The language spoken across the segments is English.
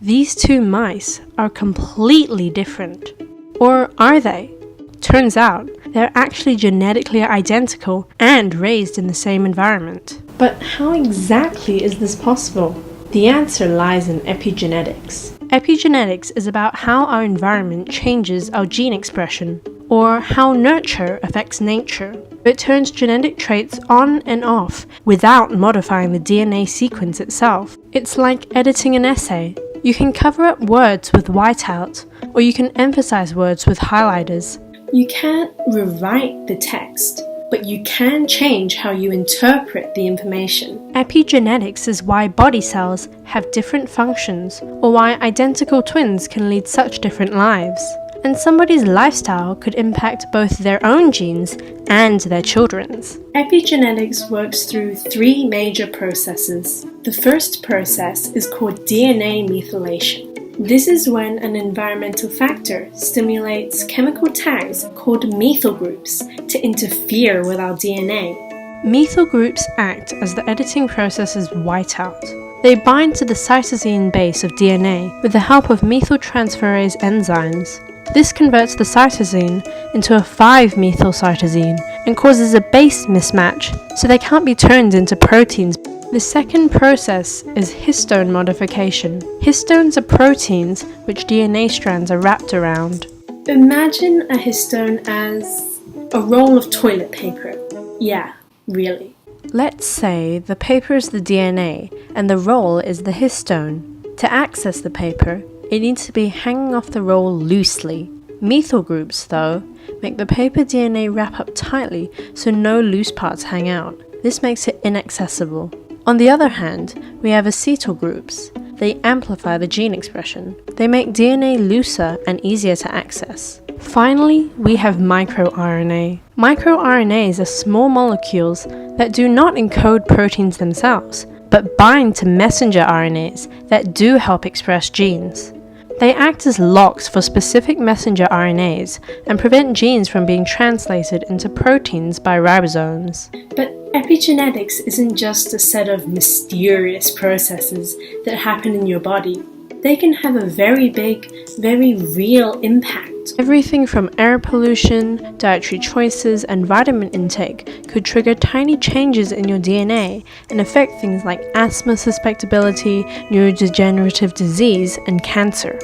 These two mice are completely different. Or are they? Turns out, they're actually genetically identical and raised in the same environment. But how exactly is this possible? The answer lies in epigenetics. Epigenetics is about how our environment changes our gene expression, or how nurture affects nature. It turns genetic traits on and off without modifying the DNA sequence itself. It's like editing an essay. You can cover up words with whiteout, or you can emphasize words with highlighters. You can't rewrite the text, but you can change how you interpret the information. Epigenetics is why body cells have different functions, or why identical twins can lead such different lives. And somebody's lifestyle could impact both their own genes and their children's. Epigenetics works through three major processes. The first process is called DNA methylation. This is when an environmental factor stimulates chemical tags called methyl groups to interfere with our DNA. Methyl groups act as the editing process's whiteout. They bind to the cytosine base of DNA with the help of methyltransferase enzymes. This converts the cytosine into a 5-methylcytosine and causes a base mismatch, so they can't be turned into proteins. The second process is histone modification. Histones are proteins which DNA strands are wrapped around. Imagine a histone as a roll of toilet paper. Yeah, really. Let's say the paper is the DNA and the roll is the histone. To access the paper, it needs to be hanging off the roll loosely. Methyl groups, though, make the paper DNA wrap up tightly so no loose parts hang out. This makes it inaccessible. On the other hand, we have acetyl groups. They amplify the gene expression. They make DNA looser and easier to access. Finally, we have microRNA. MicroRNAs are small molecules that do not encode proteins themselves, but bind to messenger RNAs that do help express genes. They act as locks for specific messenger RNAs and prevent genes from being translated into proteins by ribosomes. But epigenetics isn't just a set of mysterious processes that happen in your body. They can have a very big, very real impact. Everything from air pollution, dietary choices, and vitamin intake could trigger tiny changes in your DNA and affect things like asthma susceptibility, neurodegenerative disease, and cancer.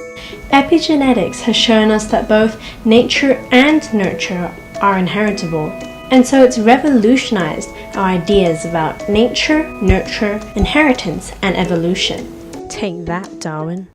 Epigenetics has shown us that both nature and nurture are inheritable, and so it's revolutionized our ideas about nature, nurture, inheritance, and evolution. Take that, Darwin.